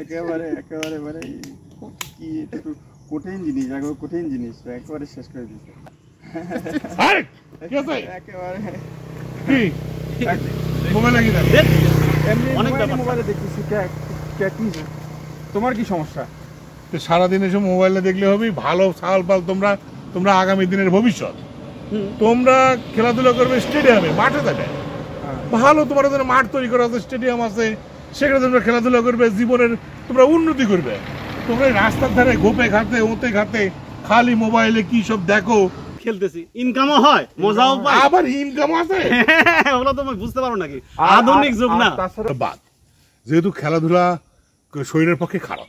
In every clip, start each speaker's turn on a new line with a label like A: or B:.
A: একেবারে একেবারে মানে কি এটা কঠিন জিনিস, একেবারে কঠিন জিনিস একেবারে শেষ করে দিচ্ছে। একেবারে
B: কি মোবাইলে কি
A: অনেক মোবাইলে দেখতেছি। তোমার কি সমস্যা?
B: সারাদিন এসব মোবাইলে দেখলে হবে? ভালো সাল পাল তোমরা, তোমরা আগামী দিনের ভবিষ্যৎ। তোমরা খেলাধুলা করবে স্টেডিয়ামে, মাঠে যাবে। ভালো তোমার জন্য মাঠ তৈরি করা আছে, স্টেডিয়াম আছে, সেখানে তোমরা খেলাধুলা করবে, জীবনের তোমরা উন্নতি করবে। তোমরা রাস্তার ধারে গোপে খাতে ওতে খাতে খালি মোবাইলে কি সব দেখো।
C: খেলতেছি, ইনকামও হয়, মজাও পাই,
B: আবার ইনকাম আছে।
C: ওগুলো তুমি বুঝতে পারো নাকি? আধুনিক যুগ না।
B: বাদ, যেহেতু খেলাধুলা শরীরের পক্ষে খারাপ,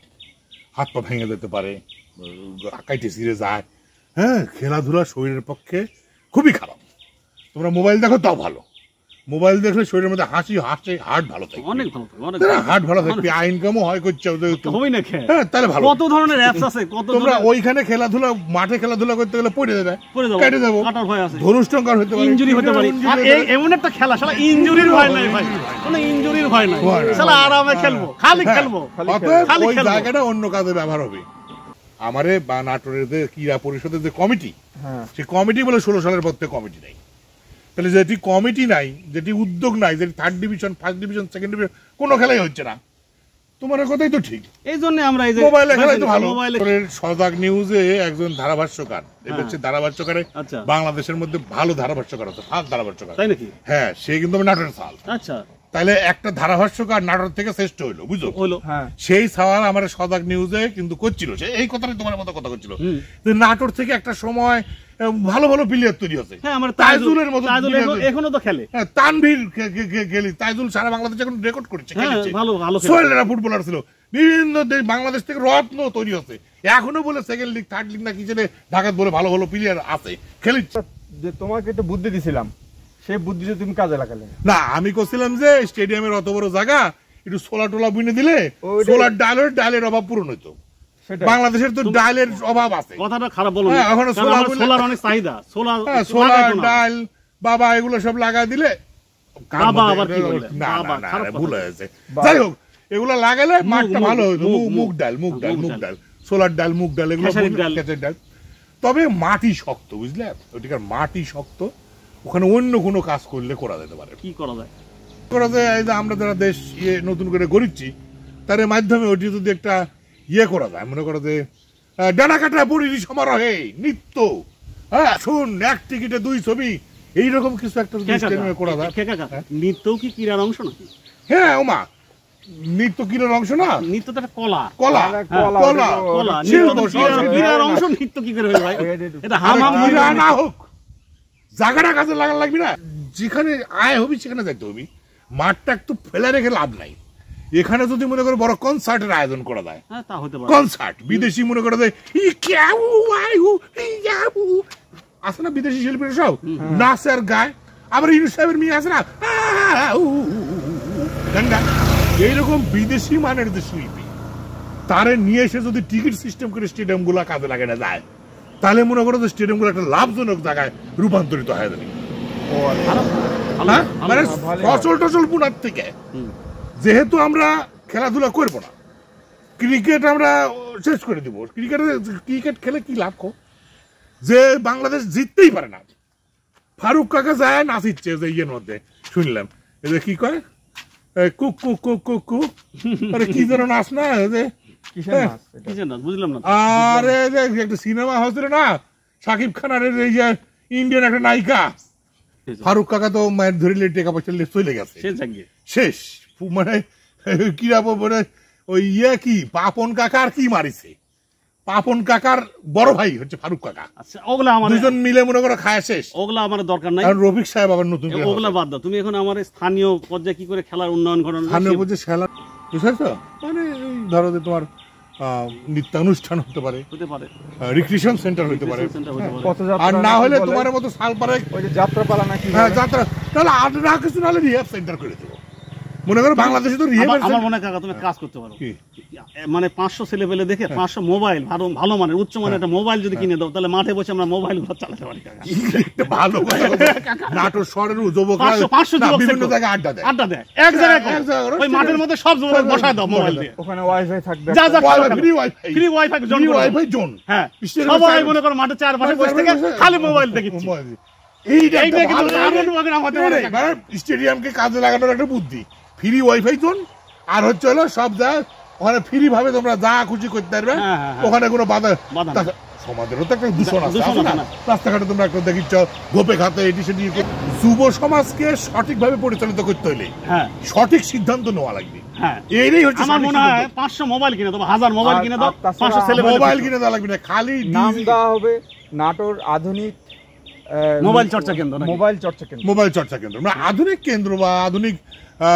B: হাত পা ভেঙে যেতে পারে, কাইটে ছিঁড়ে যায়। হ্যাঁ, খেলাধুলা শরীরের পক্ষে খুবই খারাপ। তোমরা মোবাইল দেখো তাও ভালো, মোবাইল দেখলে শরীরের মধ্যে হাসি হাসে, হার্ট ভালো থাকে,
C: অনেক ভালো থাকে, অনেক
B: হার্ট ভালো থাকবে, ইনকামও হয় করছে। হ্যাঁ, তাহলে ভালো।
C: কত ধরনের অ্যাপস আছে, কত
B: তোমরা ওইখানে খেলাধুলা, মাঠে খেলাধুলা করতে গেলে পড়ে যাবে, কেটে যাবো,
C: কাটার ভয় আছে,
B: ধনুষ্টঙ্কার হতে পারে,
C: ইনজুরি হতে পারে। আর এই এমন একটা খেলা, শালা ইনজুরির ভয় নাই ভাই, কোনো ইনজুরির ভয় নাই, শালা আরামে খেলবো, খালি খেলবো।
B: ওই জায়গাটা অন্য কাজে ব্যবহার হবে। আমারে বা নাটোরের যে ক্রীড়া পরিষদের যে কমিটি, সেই কমিটি বলে 16 সালের পর থেকে কমিটি নাই। তাহলে যেটি কমিটি নাই, যেটি উদ্যোগ নাই, যেটি 3rd division, 1st division, 2nd division, কোনো খেলাই হচ্ছে না। তোমার কথাই তো ঠিক।
C: এই জন্য আমরা এই যে
B: মোবাইলে খেলাই তো ভালো। সজাগ নিউজে একজন ধারাভাষ্যকার, এটা হচ্ছে ধারাভাষ্যকারে বাংলাদেশের মধ্যে ভালো ধারাভাষ্যকার আছে, ফার্স্ট ধারাভাষ্যকার।
C: তাই নাকি?
B: হ্যাঁ, সে কিন্তু নাটোরের সাল।
C: আচ্ছা,
B: তাহলে একটা ধারাভাষ্যকার নাটোর থেকে শ্রেষ্ঠ হইলো, বুঝলো? সেই সাল আমার সজাগ নিউজে কিন্তু করছিল, সে এই কথাটাই তোমার মতো কথা করছিল। নাটোর থেকে একটা সময় ভালো ভালো প্লেয়ার তৈরি হচ্ছে। তাইজুলের মতো
C: এখনো তো খেলে,
B: তানভীর খেলি, তাইজুল সারা বাংলাদেশ এখন রেকর্ড করেছে, সোহেলরা ফুটবলার ছিল। বিভিন্ন বাংলাদেশ থেকে রত্ন তৈরি হচ্ছে, এখনো বলে 2nd লিগ 3rd লিগ না কি জানে ঢাকাত বলে ভালো ভালো প্লেয়ার আছে, খেলিচ্ছে।
A: যে তোমাকে একটা বুদ্ধি দিছিলাম, সেই বুদ্ধিটা তুমি কাজে লাগালে
B: না। আমি করছিলাম যে স্টেডিয়ামের অত বড় জায়গা, একটু সোলার টোলা বুনে দিলে সোলার ডালের অভাব পূরণ হইতো। বাংলাদেশের তো ডালের অভাব আছে,
C: কথাটা খারাপ বলো না, এখন সোলার অনেক চাহিদা,
B: সোলার ডাল বাবা এগুলো সব লাগাই দিলে।
C: বাবা আবার কি বলে?
B: না না, ভুল হয়েছে। যাই হোক, এগুলো লাগালে মাঠটা ভালো হইতো। মুগ ডাল, সোলার ডাল, মুগ ডাল, এগুলো খেতের ডাল। তবে মাটি শক্ত, বুঝলে? ওইটার মাটি শক্ত, ওখানে অন্য কোনো কাজ করলে করা যেতে পারে।
C: কি করা যায়?
B: করা যায়, এই যে আমরা যারা দেশ নতুন করে গড়িচ্ছি, তার মাধ্যমে ওটি যদি একটা করা যায়, মনে করো যে ডানা কাটা পরিধি সমারোহে নৃত্য, হ্যাঁ শুন, 1 টিকিটে 2 ছবি, এইরকম কিছু একটা করা যায়।
C: নৃত্যও কি ক্রীড়ার অংশ নাকি?
B: হ্যাঁ ওমা, নৃত্য ক্রীড়ার অংশ না?
C: নৃত্য তো একটা কলা,
B: কলা
C: ক্রীড়ার অংশ। নৃত্য কি করে হয় ভাই? এটা হামাম
B: না হোক, জায়গাটা কাজে লাগার লাগবে না, যেখানে আয় হবি সেখানে যাইতে হবি। মাঠটা একটু ফেলে রেখে লাভ নাই। এখানে যদি মনে করো বড় কনসার্টের আয়োজন করা যায়, কনসার্ট, বিদেশি মনে করো যে আছে না বিদেশি শিল্পীরা সব নাচে আর গায়, আবার ইউনুস সাহেবের মেয়ে আছে না গান্ডা, এইরকম বিদেশি মানের যে শিল্পী, তারে নিয়ে এসে যদি টিকিট সিস্টেম করে স্টেডিয়াম গুলা কাজে লাগানো যায়, তাহলে মনে করো যে স্টেডিয়াম গুলো একটা লাভজনক জায়গায় রূপান্তরিত হয়ে যাবে। মানে ফসল টসল বুনার থেকে, যেহেতু আমরা খেলাধুলা করবো না, ক্রিকেট আমরা শেষ করে দিব। ক্রিকেট খেলে কি লাভ? যে বাংলাদেশ জিততেই পারে না। ফারুক কাকা যায় নাচিচ্ছে যে ইয়ের মধ্যে, শুনলাম এই যে কি কয় cook cook cook cook cook, আরে কি যেন নাচ না, আরে একটা সিনেমা হয়েছিল না শাকিব খান আর এই যে ইন্ডিয়ান একটা নায়িকা, ফারুক কাকা তো মায়ের ধরিলে টাকা পয়সা চলে গেছে, শেষ। মানে কিরা মানে ওই কি পাপন কাকার কি মারিছে, পাপন কাকার বড় ভাই হচ্ছে ফারুক কাকা, দুজন মিলে মনে করো খায় শেষ।
C: ওগুলা আমার দরকার নাই,
B: রফিক সাহেব আবার নতুন,
C: ওগুলা বাদ দাও। তুমি এখন আমার স্থানীয় পর্যায়ে কি করে খেলার উন্নয়ন ঘটানো,
B: স্থানীয় পর্যায়ে খেলা, বুঝছো? মানে ধরো যে তোমার নৃত্যানুষ্ঠান হতে পারে, রিক্রিয়েশন সেন্টার হতে পারে, আর না হলে তোমার মতো সালপাড়ায়
A: যাত্রাপালা নাকি,
B: হ্যাঁ যাত্রা, তাহলে আর না কিছু নাহলে রিহাব সেন্টার করে দেবো। মনে করো বাংলাদেশে তো রিহেব
C: আমার মনে হয় কাকা তুমি কাজ করতে পারো,
B: কি?
C: মানে 500 ছেলে পেলে দেখে 500 মোবাইল ভালো মানের উচ্চ মানের একটা মোবাইল যদি কিনে দাও, তাহলে মাঠে বসে আমরা মোবাইল গুলো চালাতে পারি কাকা।
B: একটা ভালো কথা বলছো। নাটোর শহরের যুবকরা
C: 500
B: না,
C: যুবক
B: বিভিন্ন
C: সেট
B: জায়গায় আড্ডা দেয়।
C: আড্ডা দেয় এক জায়গায় করো।
B: এক জায়গায় করো,
C: ওই মাঠের মধ্যে সব যুবক বসায় দাও মোবাইল দিয়ে,
A: ওখানে ওয়াইফাই থাকবে,
C: যা যা
B: free wifi,
C: free wifi zone
B: free
C: করে দাও।
B: Wifi zone.
C: হ্যাঁ
B: স্টেডিয়ামে
C: সবাই
B: চার-
C: মনে করো মাঠে চারপাশে বসে থেকে খালি মোবাইল দেখিচ্ছি।
B: এইটা
C: এইটা
B: একটা
C: কিন্তু
B: ভালো
C: দারুণ ভাবে আমাদের
B: মানে স্টেডিয়ামকে কাজে লাগানোর একটা বুদ্ধি, ফ্রি ওয়াইফাই জোন। আর হচ্ছে হলো সব যা ওখানে ফ্রি ভাবে তোমরা যা খুশি করতে পারবে,
C: হ্যাঁ, হ্যাঁ, হ্যাঁ।
B: ওখানে কোনো বাধা
C: বাধা নেই।
B: তা- সমাজেরও তো একটা দূষণ আছে,
C: দূষণ
B: আছে না?
C: আছে না।
B: রাস্তাঘাটে তোমরা একটা দেখিচ্ছ গোপে খাতে এটি সেটি যুব সমাজকে সঠিকভাবে পরিচালিত করতে হলে
C: হ্যাঁ
B: সঠিক সিদ্ধান্ত নেওয়া লাগবে।
C: হ্যাঁ
B: এইটাই হচ্ছে
C: আমার
B: সঠিক
C: মনে হয়
B: সিদ্ধান্ত।
C: 500 মোবাইল কিনে দাও, 1000 মোবাইল
A: আর-
C: কিনে দাও,
A: আর তাছাড়া
C: 500 ছেলে পেলে
B: মোবাইল কিনে দেওয়া লাগবে না, খালি
A: নাম দেওয়া হবে নাটোর আধুনিক
C: মোবাইল চর্চা কেন্দ্র নাকি?
A: মোবাইল চর্চা কেন্দ্র।
B: মোবাইল চর্চা কেন্দ্র, মানে আধুনিক কেন্দ্র বা আধুনিক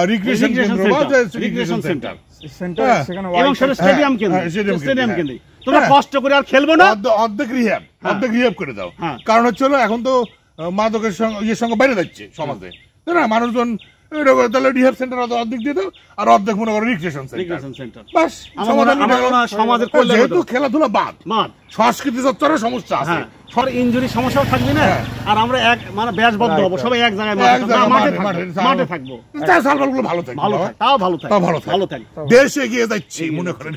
B: রিক্রিয়েশন
C: Recreation
B: কেন্দ্র বা
C: center,
B: recreation
C: recreation
B: centre.
A: Centre
B: হ্যাঁ।
A: সেখানে
C: এবং সেটা
A: Wi-Fi
C: স্টেডিয়াম কেন্দ্র,
B: হ্যাঁ, stadium কেন্দ্র,
C: স্টেডিয়াম
B: হ্যাঁ।
C: কেন্দ্রে তোমরা
B: হ্যাঁ।
C: কষ্ট করে আর খেলবো না।
B: অর্ধেক রিহ্যাব, অর্ধেক রিহ্যাব করে দাও।
C: হ্যাঁ।
B: কারণ হচ্ছে হলো এখন তো মাদকের সঙ্গে ইয়ের সঙ্গে বাইরে যাচ্ছে সমাজে, তাই না? মানুষজন তাহলে রিহ্যাব সেন্টার অর্ধেক দিয়ে দাও, আর অর্ধেক মনে করো রিক্রিয়েশন সেন্টার।
C: রিক্রিয়েশন সেন্টার
B: বাস
C: আমার মনে হয় সমাজের কল্যাণ
B: যেহেতু
C: হতো।
B: খেলাধুলা বাদ,
C: মাঠ
B: সংস্কৃতি চর্চারও সমস্যা আছে।
C: হ্যাঁ সর ইনজুরি সমস্যাও থাকবে না,
B: হ্যাঁ।
C: আর আমরা এক মানে ব্যাচবদ্ধ হবো,
A: Right,
C: সবাই এক জায়গায়
B: এক
C: মাঠে
B: জায়গায়
C: মাঠে
B: মাঠে
C: থাকবো, মাঠে থাকবো,
B: তার সালগুলো ভালো থাকবে,
C: ভালো থাক, তাও ভালো থাক,
B: তাও ভালো থাক।
C: ভালো থাক।
B: দেশ এগিয়ে যাচ্ছে মনে করেন।